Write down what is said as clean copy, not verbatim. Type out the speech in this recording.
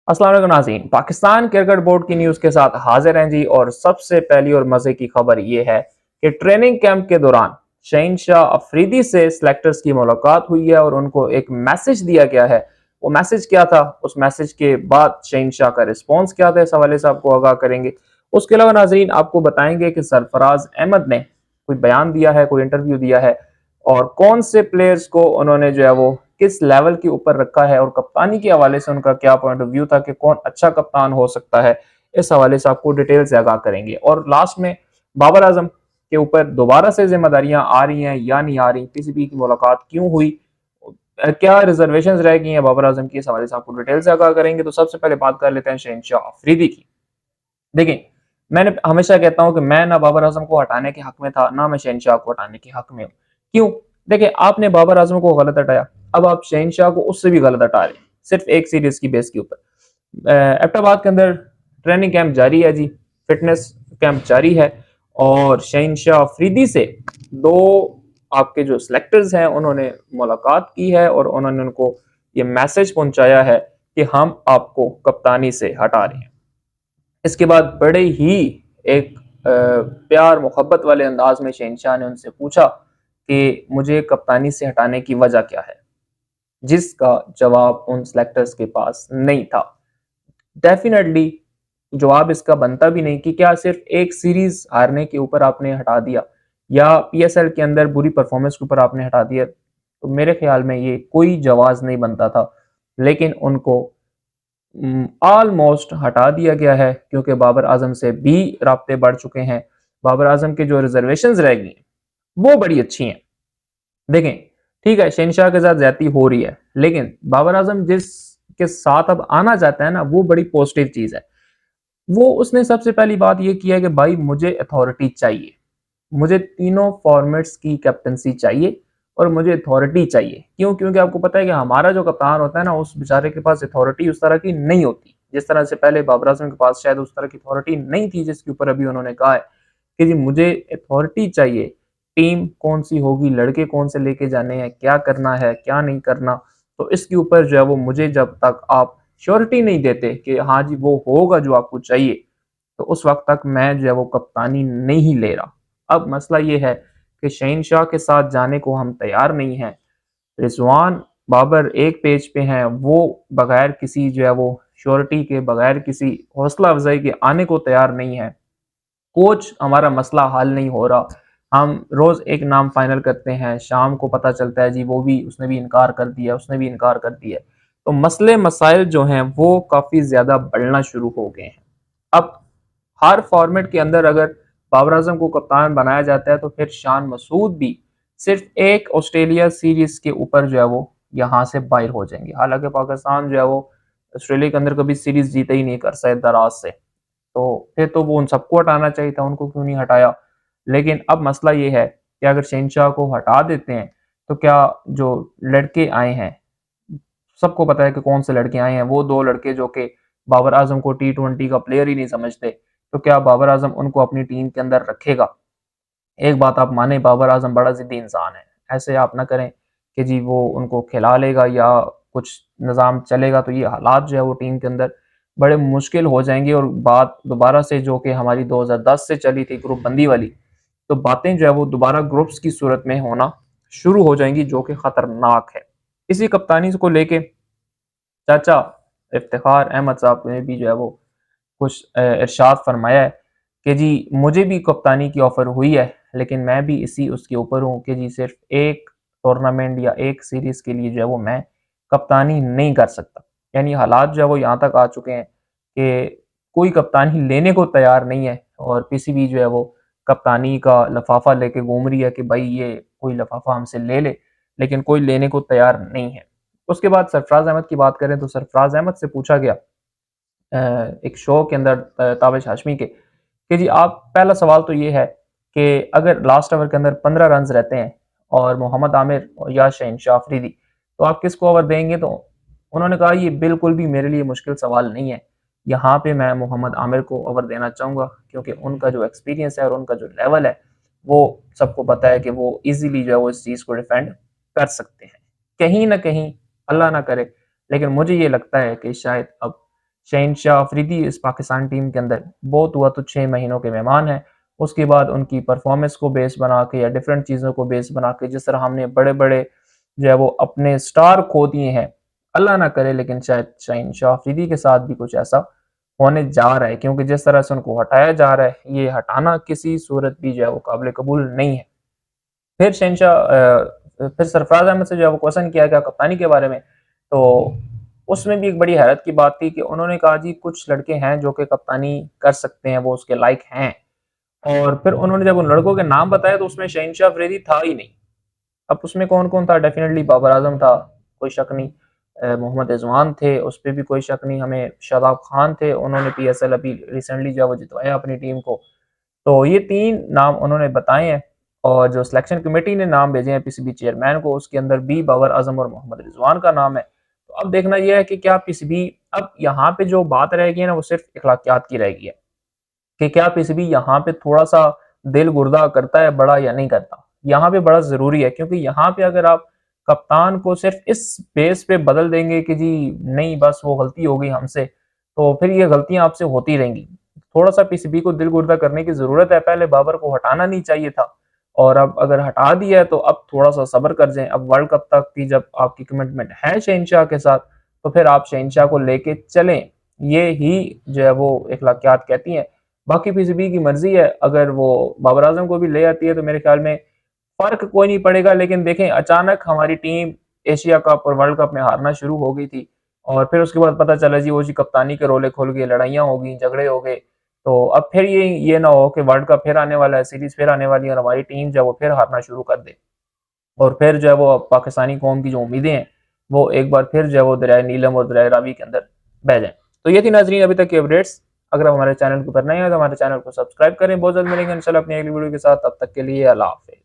अस्सलाम वालेकुम नाज़रीन, पाकिस्तान क्रिकेट बोर्ड की न्यूज़ के साथ हाजिर हैं जी। और सबसे पहली और मज़े की खबर ये है कि ट्रेनिंग कैंप के दौरान शहीनशाह अफरीदी से सिलेक्टर्स की मुलाकात हुई है और उनको एक मैसेज दिया गया है। वो मैसेज क्या था, उस मैसेज के बाद शहीनशाह का रिस्पॉन्स क्या था, इस हवाले से आपको आगाह करेंगे। उसके अलावा नाज़रीन आपको बताएंगे कि सरफराज अहमद ने कोई बयान दिया है, कोई इंटरव्यू दिया है और कौन से प्लेयर्स को उन्होंने जो है वो किस लेवल के ऊपर रखा है और कप्तानी के हवाले से उनका क्या पॉइंट ऑफ व्यू था कि कौन अच्छा कप्तान हो सकता है। इस हवाले से आपको डिटेल से आगाह करेंगे। और लास्ट में बाबर आजम के ऊपर दोबारा से जिम्मेदारियां आ रही हैं या नहीं आ रही, पीसीबी की मुलाकात क्यों हुई, क्या रिजर्वेशन रह गई हैं बाबर आजम की, इस हवाले से आपको डिटेल से आगाह करेंगे। तो सबसे पहले बात कर लेते हैं शहनशाह अफरीदी की। देखिए, मैंने हमेशा कहता हूं कि मैं ना बाबर आजम को हटाने के हक में था, ना मैं शहनशाह को हटाने के हक में हूं। क्यों? देखिए, आपने बाबर आजम को गलत हटाया, अब आप शहनशाह को उससे भी गलत हटा रहे हैं, सिर्फ एक सीरीज की बेस के ऊपर। एबटाबाद के अंदर ट्रेनिंग कैंप जारी है जी, फिटनेस कैंप जारी है और शहनशाह अफरीदी से दो आपके जो सिलेक्टर्स हैं उन्होंने मुलाकात की है और उन्होंने उनको ये मैसेज पहुंचाया है कि हम आपको कप्तानी से हटा रहे हैं। इसके बाद बड़े ही एक प्यार मोहब्बत वाले अंदाज में शहनशाह ने उनसे पूछा कि मुझे कप्तानी से हटाने की वजह क्या है, जिसका जवाब उन सेलेक्टर्स के पास नहीं था। डेफिनेटली जवाब इसका बनता भी नहीं कि क्या सिर्फ एक सीरीज हारने के ऊपर आपने हटा दिया या पीएसएल के अंदर बुरी परफॉर्मेंस के ऊपर आपने हटा दिया, तो मेरे ख्याल में ये कोई जवाब नहीं बनता था। लेकिन उनको ऑलमोस्ट हटा दिया गया है क्योंकि बाबर आजम से भी राब्ते बढ़ चुके हैं। बाबर आजम के जो रिजर्वेशंस रह गई हैं वो बड़ी अच्छी हैं। देखें, ठीक है, शहनशाह के साथ ज्यादती हो रही है, लेकिन बाबर आजम जिस के साथ अब आना चाहता है ना, वो बड़ी पॉजिटिव चीज है। वो उसने सबसे पहली बात ये किया कि भाई मुझे अथॉरिटी चाहिए, मुझे तीनों फॉर्मेट्स की कैप्टनसी चाहिए और मुझे अथॉरिटी चाहिए। क्यों? क्योंकि आपको पता है कि हमारा जो कप्तान होता है ना, उस बेचारे के पास अथॉरिटी उस तरह की नहीं होती, जिस तरह से पहले बाबर आजम के पास शायद उस तरह की अथॉरिटी नहीं थी, जिसके ऊपर अभी उन्होंने कहा है कि जी मुझे अथॉरिटी चाहिए। टीम कौन सी होगी, लड़के कौन से लेके जाने हैं, क्या करना है क्या नहीं करना, तो इसके ऊपर जो है वो मुझे जब तक आप श्योरिटी नहीं देते कि हाँ जी वो होगा जो आपको चाहिए, तो उस वक्त तक मैं जो है वो कप्तानी नहीं ले रहा। अब मसला ये है कि शहनशाह के साथ जाने को हम तैयार नहीं हैं। रिजवान बाबर एक पेज पे हैं, वो बगैर किसी जो है वो श्योरिटी के, बगैर किसी हौसला अफजाई के आने को तैयार नहीं है। कोच हमारा मसला हल नहीं हो रहा, हम रोज एक नाम फाइनल करते हैं, शाम को पता चलता है जी वो भी, उसने भी इनकार कर दिया, उसने भी इनकार कर दिया। तो मसले मसाइल जो हैं वो काफी ज्यादा बढ़ना शुरू हो गए हैं। अब हर फॉर्मेट के अंदर अगर बाबर आजम को कप्तान बनाया जाता है तो फिर शान मसूद भी सिर्फ एक ऑस्ट्रेलिया सीरीज के ऊपर जो है वो यहाँ से बाहर हो जाएंगे। हालांकि पाकिस्तान जो है वो ऑस्ट्रेलिया के अंदर कभी सीरीज जीते ही नहीं कर सके दराज से, तो फिर तो वो उन सबको हटाना चाहिए था, उनको क्यों नहीं हटाया। लेकिन अब मसला ये है कि अगर शहनशाह को हटा देते हैं तो क्या जो लड़के आए हैं, सबको पता है कि कौन से लड़के आए हैं, वो दो लड़के जो कि बाबर आजम को T20 का प्लेयर ही नहीं समझते, तो क्या बाबर आजम उनको अपनी टीम के अंदर रखेगा? एक बात आप माने, बाबर आजम बड़ा जिद्दी इंसान है। ऐसे आप ना करें कि जी वो उनको खिला लेगा या कुछ निज़ाम चलेगा, तो ये हालात जो है वो टीम के अंदर बड़े मुश्किल हो जाएंगे और बात दोबारा से जो कि हमारी 2010 से चली थी ग्रुप बंदी वाली, तो बातें जो है वो दोबारा ग्रुप्स की सूरत में होना शुरू हो जाएंगी, जो कि खतरनाक है। इसी कप्तानी को लेके चाचा इफ्तिखार अहमद साहब ने भी जो है वो कुछ इरशाद फरमाया है कि जी मुझे भी कप्तानी की ऑफर हुई है, लेकिन मैं भी इसी उसके ऊपर हूँ कि जी सिर्फ एक टूर्नामेंट या एक सीरीज के लिए जो है वो मैं कप्तानी नहीं कर सकता। यानी हालात जो है वो यहाँ तक आ चुके हैं कि कोई कप्तानी लेने को तैयार नहीं है और पीसीबी जो है वो कप्तानी का लफाफा लेके घूम रही है कि भाई ये कोई लफाफा हमसे ले ले, लेकिन कोई लेने को तैयार नहीं है। उसके बाद सरफराज अहमद की बात करें तो सरफराज अहमद से पूछा गया एक शो के अंदर ताबिश हाशमी के कि जी आप, पहला सवाल तो ये है कि अगर लास्ट ओवर के अंदर 15 रन रहते हैं और मोहम्मद आमिर या शहनशाह अफरीदी, तो आप किसको ओवर देंगे? तो उन्होंने कहा ये बिल्कुल भी मेरे लिए मुश्किल सवाल नहीं है, यहाँ पे मैं मोहम्मद आमिर को ओवर देना चाहूँगा क्योंकि उनका जो एक्सपीरियंस है और उनका जो लेवल है वो सबको पता है कि वो इजीली जो है वो इस चीज़ को डिफेंड कर सकते हैं। कहीं ना कहीं, अल्लाह ना करे, लेकिन मुझे ये लगता है कि शायद अब शहनशाह अफरीदी इस पाकिस्तान टीम के अंदर बहुत हुआ तो 6 महीनों के मेहमान हैं। उसके बाद उनकी परफॉर्मेंस को बेस बना के या डिफरेंट चीज़ों को बेस बना के जिस तरह हमने बड़े-बड़े जो है वो अपने स्टार खो दिए हैं, अल्लाह ना करे लेकिन शायद शहनशाह अफरीदी के साथ भी कुछ ऐसा होने जा रहा है, क्योंकि जिस तरह से उनको हटाया जा रहा है, ये हटाना किसी सूरत भी जो है वो काबिल कबूल नहीं है। फिर सरफराज अहमद से जो है वो क्वेश्चन किया गया कप्तानी के बारे में, तो उसमें भी एक बड़ी हैरत की बात थी कि उन्होंने कहा जी कुछ लड़के हैं जो कि कप्तानी कर सकते हैं, वो उसके लायक हैं। और फिर उन्होंने जब उन लड़कों के नाम बताए तो उसमें शहनशाह अफरीदी था ही नहीं। अब उसमें कौन-कौन था? डेफिनेटली बाबर आजम था, कोई शक नहीं। मोहम्मद रिजवान थे, उस पे भी कोई शक नहीं हमें। शादाब खान थे, उन्होंने पीएसएल अभी रिसेंटली जो है वो जितवाया अपनी टीम को। तो ये 3 नाम उन्होंने बताए हैं और जो सिलेक्शन कमेटी ने नाम भेजे हैं पीसीबी चेयरमैन को, उसके अंदर भी बाबर आजम और मोहम्मद रिजवान का नाम है। तो अब देखना यह है कि क्या पीसीबी, अब यहाँ पे जो बात रह गई है ना वो सिर्फ इखलाकियात की रह गई है कि क्या पीसीबी यहाँ पे थोड़ा-सा दिल गुर्दा करता है बड़ा या नहीं करता। यहाँ पे बड़ा ज़रूरी है, क्योंकि यहाँ पे अगर आप कप्तान को सिर्फ इस बेस पे बदल देंगे कि जी नहीं बस वो गलती हो गई हमसे, तो फिर ये गलतियाँ आपसे होती रहेंगी। थोड़ा-सा पीसीबी को दिल गुर्दा करने की ज़रूरत है, पहले बाबर को हटाना नहीं चाहिए था और अब अगर हटा दिया है तो अब थोड़ा-सा सब्र कर जाएँ। अब वर्ल्ड कप तक की जब आपकी कमिटमेंट है शहनशाह के साथ, तो फिर आप शहनशाह को लेके चलें। ये ही जो है वो इखलाकियात कहती हैं। बाकी पीसीबी की मर्जी है, अगर वो बाबर आजम को भी ले आती है तो मेरे ख्याल में फर्क कोई नहीं पड़ेगा। लेकिन देखें अचानक हमारी टीम एशिया कप और वर्ल्ड कप में हारना शुरू हो गई थी और फिर उसके बाद पता चला जी वो जी कप्तानी के रोले खुल गए, लड़ाइयाँ हो गई, झगड़े हो गए। तो अब फिर ये ना हो कि वर्ल्ड कप फिर आने वाला है, सीरीज फिर आने वाली है और हमारी टीम जो है वो फिर हारना शुरू कर दे और फिर जो है वो पाकिस्तानी कौम की जो उम्मीदें हैं वो एक बार फिर जो है वो दरियाए नीलम और दरियाए रावी के अंदर बह जाएं। तो ये थी नाजरीन अभी तक की अपडेट्स। अगर आप हमारे चैनल को पर नए हैं तो हमारे चैनल को सब्सक्राइब करें। बहुत जल्द मिलेंगे इंशाल्लाह अपनी अगली वीडियो के साथ। तब तक के लिए अल्लाह हाफिज़।